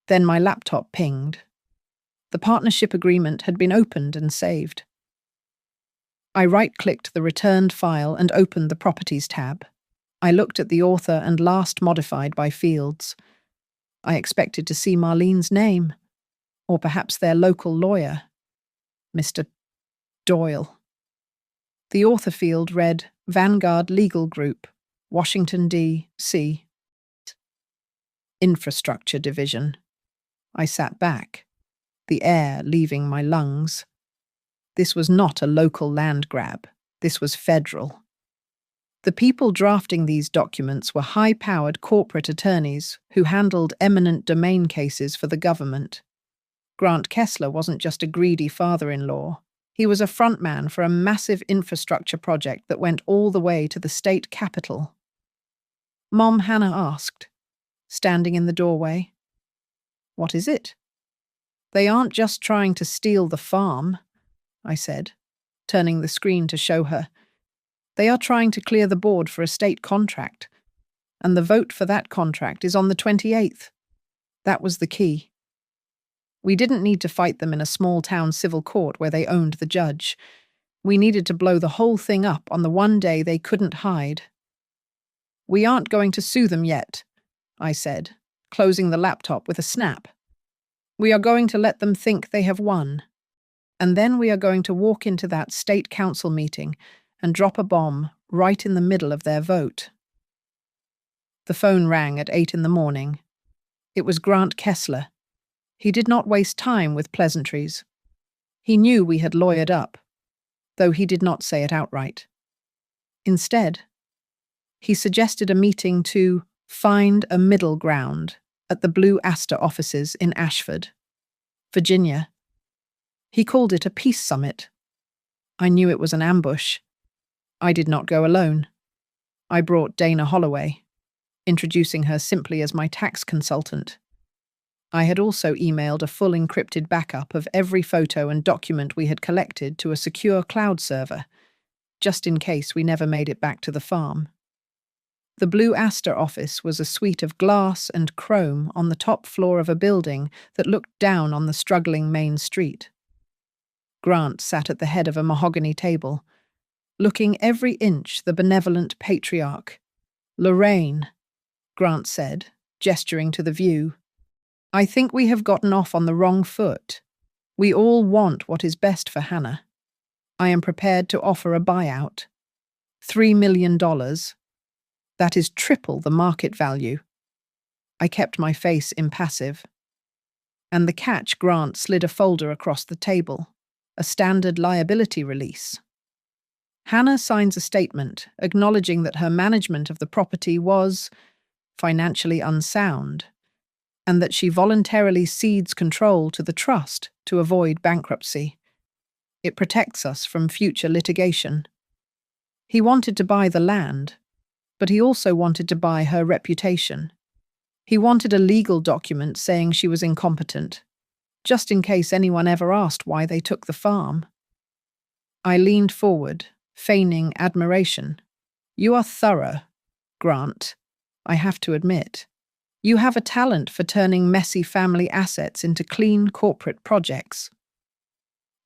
A: Then my laptop pinged. The partnership agreement had been opened and saved. I right-clicked the returned file and opened the Properties tab. I looked at the author and last modified by fields. I expected to see Marlene's name, or perhaps their local lawyer, Mr. Doyle. The author field read Vanguard Legal Group, Washington, D.C. Infrastructure Division. I sat back, the air leaving my lungs. This was not a local land grab. This was federal. The people drafting these documents were high-powered corporate attorneys who handled eminent domain cases for the government. Grant Kessler wasn't just a greedy father-in-law. He was a frontman for a massive infrastructure project that went all the way to the state capitol. Mom, Hannah asked, standing in the doorway. What is it? They aren't just trying to steal the farm, I said, turning the screen to show her. They are trying to clear the board for a state contract, and the vote for that contract is on the 28th. That was the key. We didn't need to fight them in a small-town civil court where they owned the judge. We needed to blow the whole thing up on the one day they couldn't hide. We aren't going to sue them yet, I said, closing the laptop with a snap. We are going to let them think they have won. And then we are going to walk into that state council meeting and drop a bomb right in the middle of their vote. The phone rang at 8 in the morning. It was Grant Kessler. He did not waste time with pleasantries. He knew we had lawyered up, though he did not say it outright. Instead, he suggested a meeting to find a middle ground at the Blue Aster offices in Ashford, Virginia. He called it a peace summit. I knew it was an ambush. I did not go alone. I brought Dana Holloway. introducing her simply as my tax consultant. I had also emailed a full encrypted backup of every photo and document we had collected to a secure cloud server, just in case we never made it back to the farm. The Blue Aster office was a suite of glass and chrome on the top floor of a building that looked down on the struggling main street. Grant sat at the head of a mahogany table, looking every inch the benevolent patriarch. "Lorraine," Grant said, gesturing to the view, "I think we have gotten off on the wrong foot. We all want what is best for Hannah. I am prepared to offer a buyout. $3 million. That is triple the market value." I kept my face impassive. And the catch Grant slid a folder across the table, a standard liability release. Hannah signs a statement acknowledging that her management of the property was financially unsound, and that she voluntarily cedes control to the trust to avoid bankruptcy. It protects us from future litigation. He wanted to buy the land, but he also wanted to buy her reputation. He wanted a legal document saying she was incompetent, just in case anyone ever asked why they took the farm. I leaned forward, feigning admiration. "You are thorough, Grant, I have to admit. You have a talent for turning messy family assets into clean corporate projects."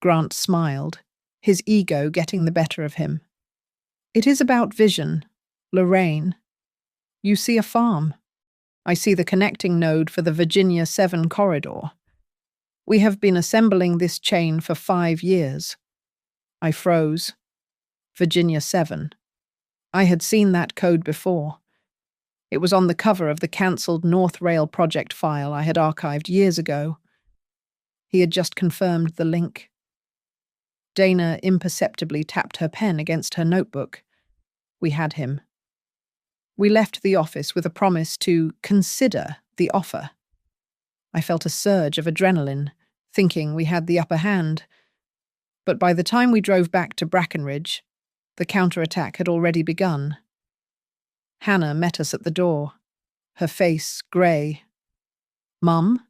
A: Grant smiled, his ego getting the better of him. "It is about vision, Lorraine. You see a farm. I see the connecting node for the Virginia 7 corridor. We have been assembling this chain for 5 years. I froze. Virginia 7. I had seen that code before. It was on the cover of the cancelled North Rail project file I had archived years ago. He had just confirmed the link. Dana imperceptibly tapped her pen against her notebook. We had him. We left the office with a promise to consider the offer. I felt a surge of adrenaline, thinking we had the upper hand. But by the time we drove back to Brackenridge, the counterattack had already begun. Hannah met us at the door, her face grey. "Mum?"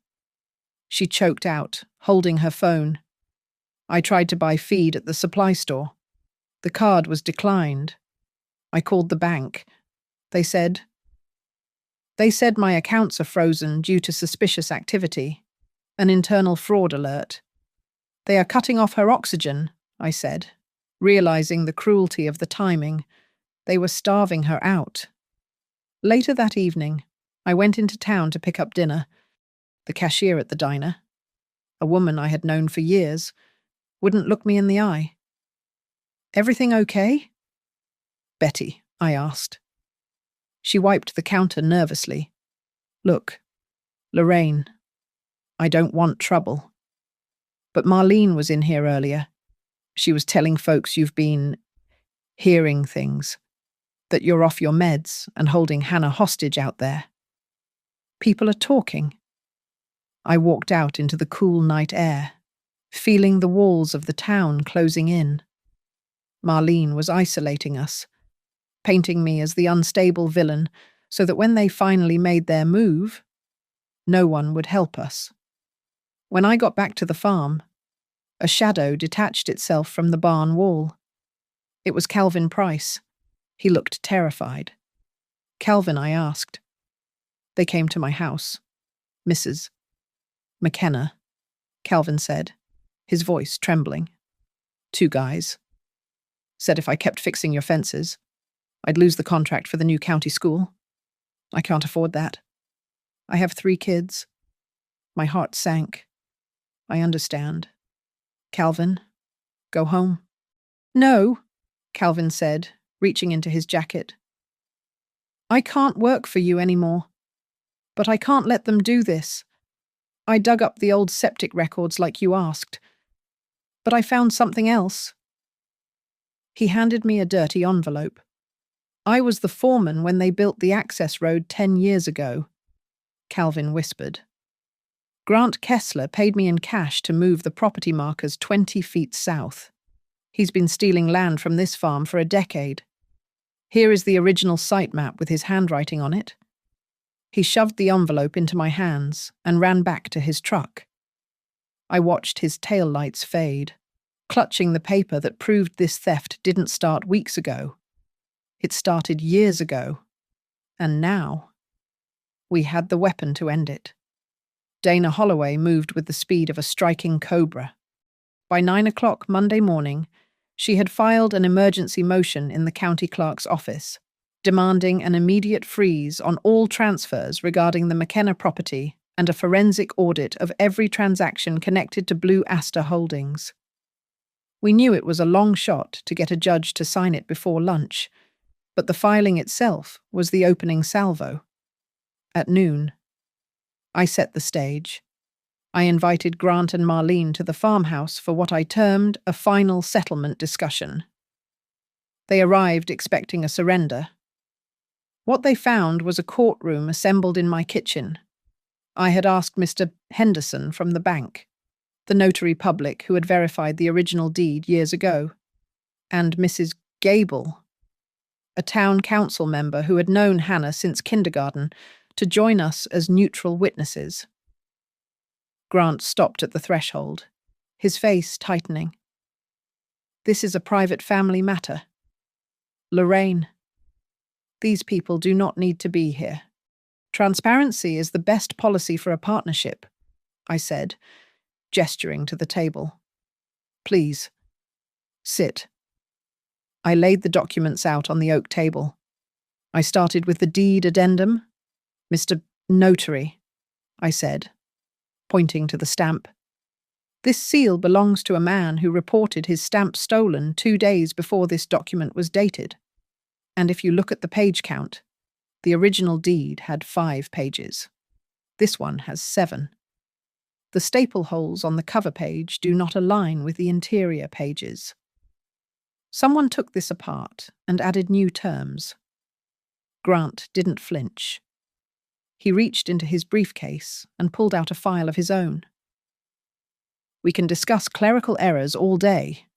A: She choked out, holding her phone. I tried to buy feed at the supply store. The card was declined. I called the bank. They said my accounts are frozen due to suspicious activity, an internal fraud alert. "They are cutting off her oxygen," I said, realizing the cruelty of the timing. They were starving her out. Later that evening, I went into town to pick up dinner. The cashier at the diner, a woman I had known for years, wouldn't look me in the eye. "Everything okay?" "Betty," I asked. She wiped the counter nervously. "Look, Lorraine, I don't want trouble. But Marlene was in here earlier. She was telling folks you've been hearing things, that you're off your meds and holding Hannah hostage out there. People are talking." I walked out into the cool night air, feeling the walls of the town closing in. Marlene was isolating us, painting me as the unstable villain so that when they finally made their move, no one would help us. When I got back to the farm, a shadow detached itself from the barn wall. It was Calvin Price. He looked terrified. "Calvin," I asked. "They came to my house. Mrs. McKenna," Calvin said, his voice trembling. "2 guys. Said if I kept fixing your fences, I'd lose the contract for the new county school. I can't afford that. I have 3 kids. My heart sank. I understand. Calvin, go home." "No," Calvin said, reaching into his jacket. "I can't work for you anymore. But I can't let them do this. I dug up the old septic records like you asked. But I found something else." He handed me a dirty envelope. "I was the foreman when they built the access road 10 years ago," Calvin whispered. "Grant Kessler paid me in cash to move the property markers 20 feet south. He's been stealing land from this farm for a decade. Here is the original site map with his handwriting on it. He shoved the envelope into my hands and ran back to his truck. I watched his taillights fade, clutching the paper that proved this theft didn't start weeks ago. It started years ago. And now, we had the weapon to end it. Dana Holloway moved with the speed of a striking cobra. By 9 o'clock Monday morning, she had filed an emergency motion in the county clerk's office, demanding an immediate freeze on all transfers regarding the McKenna property and a forensic audit of every transaction connected to Blue Aster Holdings. We knew it was a long shot to get a judge to sign it before lunch, but the filing itself was the opening salvo. At noon, I set the stage. I invited Grant and Marlene to the farmhouse for what I termed a final settlement discussion. They arrived expecting a surrender. What they found was a courtroom assembled in my kitchen. I had asked Mr. Henderson from the bank, the notary public who had verified the original deed years ago, and Mrs. Gable, a town council member who had known Hannah since kindergarten, to join us as neutral witnesses. Grant stopped at the threshold, his face tightening. This is a private family matter. Lorraine, these people do not need to be here. Transparency is the best policy for a partnership, I said, gesturing to the table. Please, sit. I laid the documents out on the oak table. I started with the deed addendum. Mr. Notary, I said, pointing to the stamp. This seal belongs to a man who reported his stamp stolen 2 days before this document was dated. And if you look at the page count, the original deed had 5 pages. This one has 7. The staple holes on the cover page do not align with the interior pages. Someone took this apart and added new terms. Grant didn't flinch. He reached into his briefcase and pulled out a file of his own. We can discuss clerical errors all day,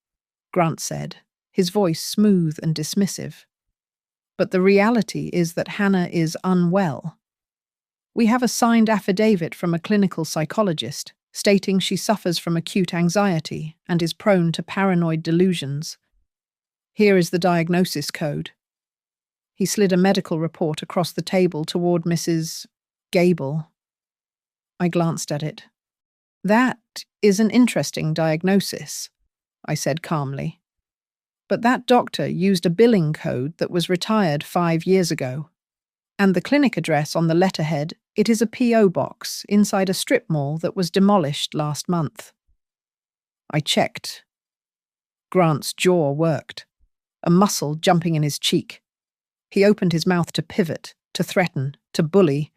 A: Grant said, his voice smooth and dismissive. But the reality is that Hannah is unwell. We have a signed affidavit from a clinical psychologist stating she suffers from acute anxiety and is prone to paranoid delusions. Here is the diagnosis code. He slid a medical report across the table toward Mrs. Gable. I glanced at it. That is an interesting diagnosis, I said calmly. But that doctor used a billing code that was retired 5 years ago. And the clinic address on the letterhead, it is a P.O. box inside a strip mall that was demolished last month. I checked. Grant's jaw worked, a muscle jumping in his cheek. He opened his mouth to pivot, to threaten, to bully.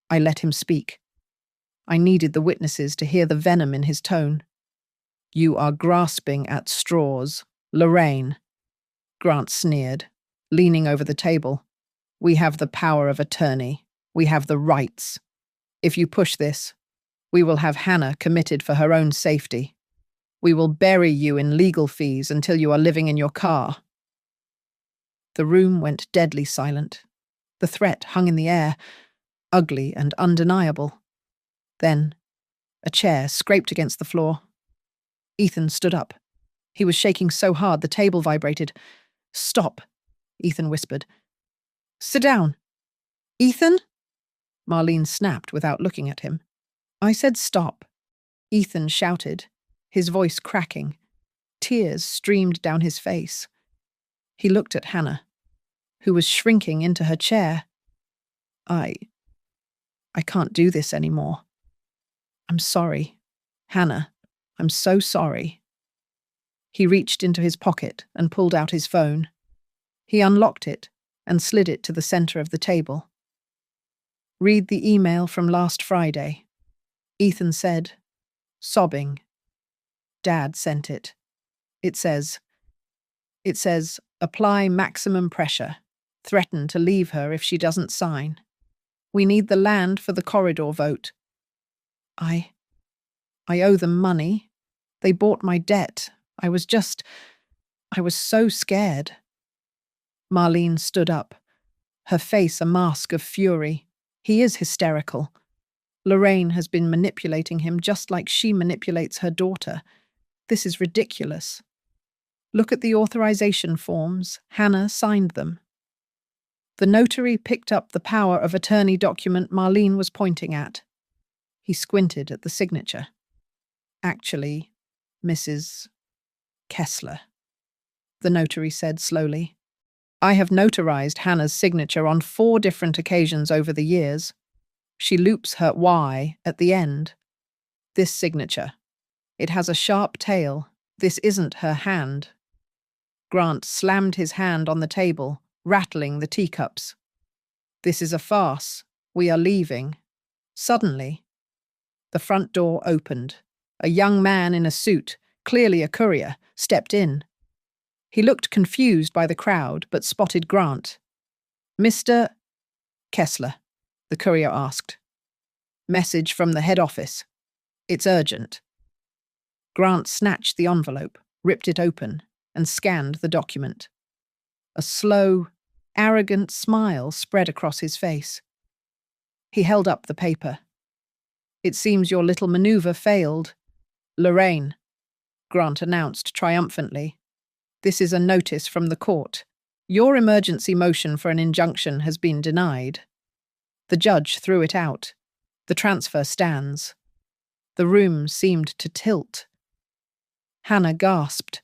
A: I let him speak. I needed the witnesses to hear the venom in his tone. You are grasping at straws, Lorraine, Grant sneered, leaning over the table. We have the power of attorney. We have the rights. If you push this, we will have Hannah committed for her own safety. We will bury you in legal fees until you are living in your car. The room went deadly silent. The threat hung in the air, ugly and undeniable. Then, a chair scraped against the floor. Ethan stood up. He was shaking so hard the table vibrated. Stop, Ethan whispered. Sit down. Ethan? Marlene snapped without looking at him. I said stop. Ethan shouted, his voice cracking. Tears streamed down his face. He looked at Hannah, who was shrinking into her chair. I can't do this anymore. I'm sorry. Hannah, I'm so sorry. He reached into his pocket and pulled out his phone. He unlocked it and slid it to the center of the table. Read the email from last Friday. Ethan said, sobbing. Dad sent it. It says, apply maximum pressure. Threaten to leave her if she doesn't sign. We need the land for the corridor vote. I owe them money. They bought my debt. I was so scared. Marlene stood up, her face a mask of fury. He is hysterical. Lorraine has been manipulating him just like she manipulates her daughter. This is ridiculous. Look at the authorization forms. Hannah signed them. The notary picked up the power of attorney document Marlene was pointing at. He squinted at the signature. Actually, Mrs. Kessler, the notary said slowly. I have notarized Hannah's signature on 4 different occasions over the years. She loops her Y at the end. This signature. It has a sharp tail. This isn't her hand. Grant slammed his hand on the table, rattling the teacups. This is a farce. We are leaving. Suddenly, the front door opened. A young man in a suit, clearly a courier, stepped in. He looked confused by the crowd, but spotted Grant. Mr. Kessler, the courier asked. Message from the head office. It's urgent. Grant snatched the envelope, ripped it open, and scanned the document. A slow, arrogant smile spread across his face. He held up the paper. It seems your little maneuver failed. Lorraine, Grant announced triumphantly. This is a notice from the court. Your emergency motion for an injunction has been denied. The judge threw it out. The transfer stands. The room seemed to tilt. Hannah gasped.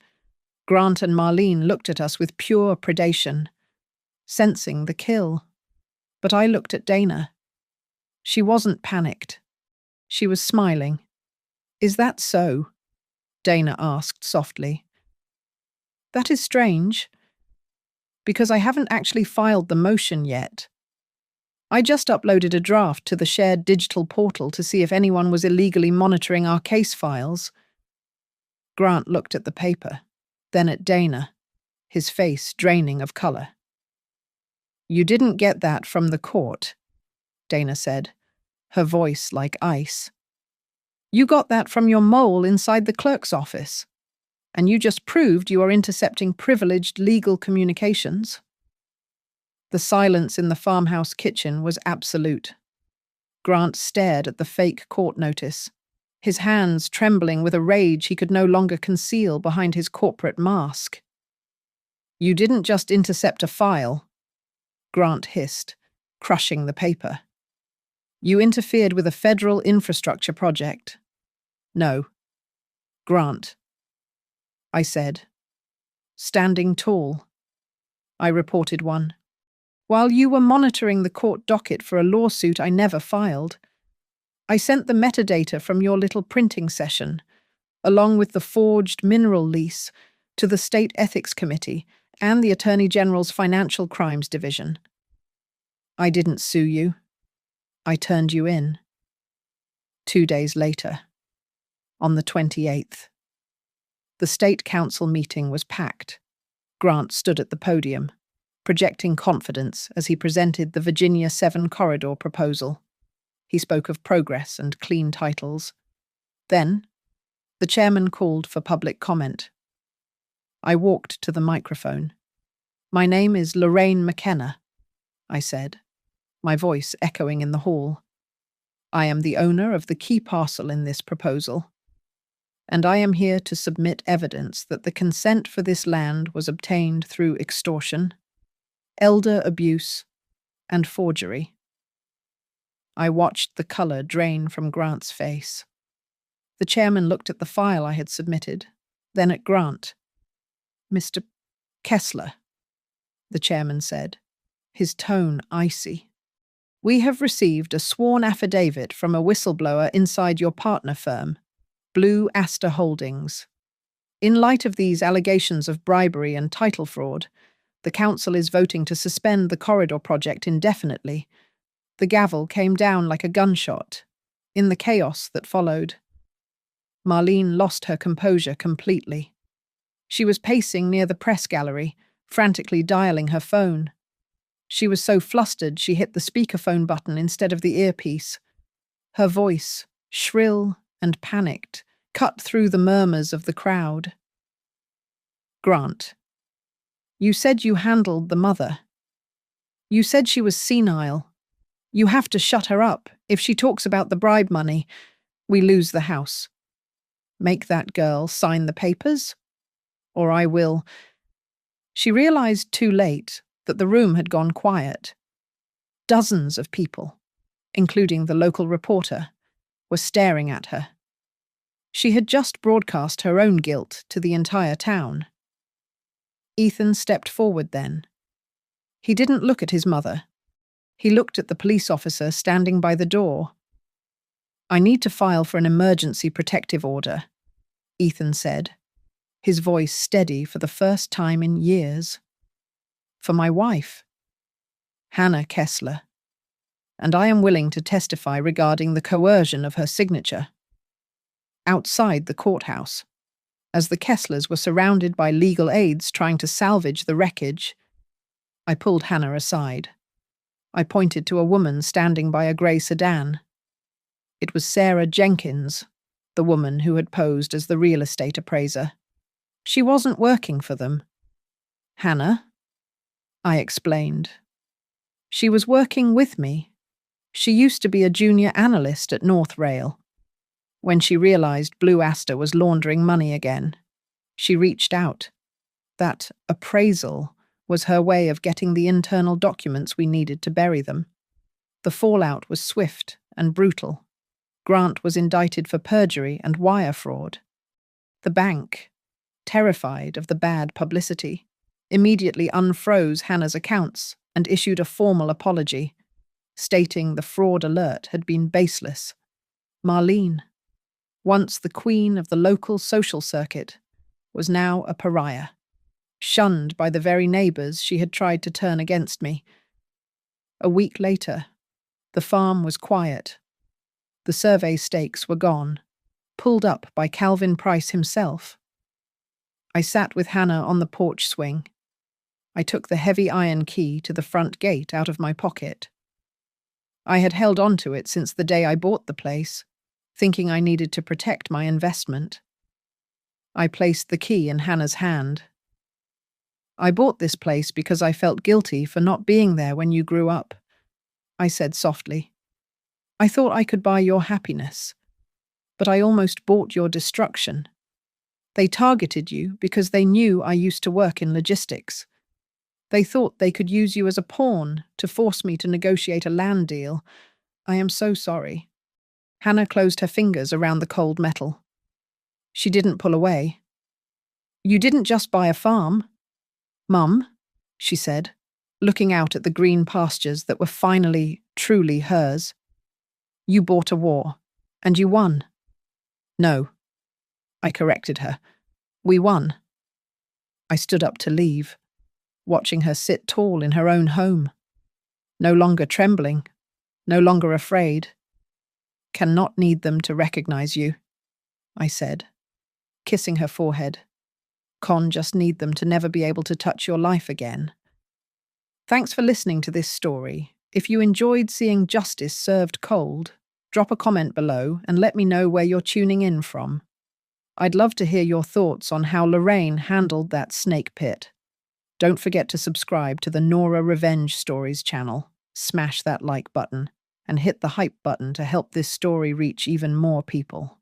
A: Grant and Marlene looked at us with pure predation, sensing the kill. But I looked at Dana. She wasn't panicked. She was smiling. Is that so? Dana asked softly. That is strange, because I haven't actually filed the motion yet. I just uploaded a draft to the shared digital portal to see if anyone was illegally monitoring our case files. Grant looked at the paper, then at Dana, his face draining of color. You didn't get that from the court, Dana said, her voice like ice. You got that from your mole inside the clerk's office, and you just proved you are intercepting privileged legal communications. The silence in the farmhouse kitchen was absolute. Grant stared at the fake court notice, his hands trembling with a rage he could no longer conceal behind his corporate mask. You didn't just intercept a file, Grant hissed, crushing the paper. You interfered with a federal infrastructure project. No. Grant. I said. Standing tall. I reported one. While you were monitoring the court docket for a lawsuit I never filed, I sent the metadata from your little printing session, along with the forged mineral lease, to the State Ethics Committee and the Attorney General's Financial Crimes Division. I didn't sue you. I turned you in. 2 days later, on the 28th. The State Council meeting was packed. Grant stood at the podium, projecting confidence as he presented the Virginia 7 corridor proposal. He spoke of progress and clean titles. Then, the chairman called for public comment. I walked to the microphone. My name is Lorraine McKenna, I said, my voice echoing in the hall. I am the owner of the key parcel in this proposal, and I am here to submit evidence that the consent for this land was obtained through extortion, elder abuse, and forgery. I watched the color drain from Grant's face. The chairman looked at the file I had submitted, then at Grant. Mr. Kessler, the chairman said, his tone icy. We have received a sworn affidavit from a whistleblower inside your partner firm, Blue Aster Holdings. In light of these allegations of bribery and title fraud, the council is voting to suspend the corridor project indefinitely. The gavel came down like a gunshot. In the chaos that followed, Marlene lost her composure completely. She was pacing near the press gallery, frantically dialing her phone. She was so flustered she hit the speakerphone button instead of the earpiece. Her voice, shrill and panicked, cut through the murmurs of the crowd. Grant, you said you handled the mother. You said she was senile. You have to shut her up. If she talks about the bribe money, we lose the house. Make that girl sign the papers, or I will. She realized too late that the room had gone quiet. Dozens of people, including the local reporter, were staring at her. She had just broadcast her own guilt to the entire town. Ethan stepped forward then. He didn't look at his mother. He looked at the police officer standing by the door. I need to file for an emergency protective order, Ethan said, his voice steady for the first time in years. For my wife, Hannah Kessler, and I am willing to testify regarding the coercion of her signature. Outside the courthouse, as the Kesslers were surrounded by legal aides trying to salvage the wreckage, I pulled Hannah aside. I pointed to a woman standing by a grey sedan. It was Sarah Jenkins, the woman who had posed as the real estate appraiser. She wasn't working for them. Hannah, I explained. She was working with me. She used to be a junior analyst at North Rail. When she realized Blue Aster was laundering money again, she reached out. That appraisal was her way of getting the internal documents we needed to bury them. The fallout was swift and brutal. Grant was indicted for perjury and wire fraud. The bank, terrified of the bad publicity, immediately unfroze Hannah's accounts and issued a formal apology, stating the fraud alert had been baseless. Marlene, once the queen of the local social circuit, was now a pariah, shunned by the very neighbours she had tried to turn against me. A week later, the farm was quiet. The survey stakes were gone, pulled up by Calvin Price himself. I sat with Hannah on the porch swing. I took the heavy iron key to the front gate out of my pocket. I had held on to it since the day I bought the place, thinking I needed to protect my investment. I placed the key in Hannah's hand. I bought this place because I felt guilty for not being there when you grew up, I said softly. I thought I could buy your happiness, but I almost bought your destruction. They targeted you because they knew I used to work in logistics. They thought they could use you as a pawn to force me to negotiate a land deal. I am so sorry. Hannah closed her fingers around the cold metal. She didn't pull away. You didn't just buy a farm. Mum, she said, looking out at the green pastures that were finally, truly hers. You bought a war, and you won. No, I corrected her. We won. I stood up to leave, watching her sit tall in her own home. No longer trembling, no longer afraid. Cannot need them to recognize you, I said, kissing her forehead. Just need them to never be able to touch your life again. Thanks for listening to this story. If you enjoyed seeing justice served cold, drop a comment below and let me know where you're tuning in from. I'd love to hear your thoughts on how Lorraine handled that snake pit. Don't forget to subscribe to the Nora Revenge Stories channel, smash that like button, and hit the hype button to help this story reach even more people.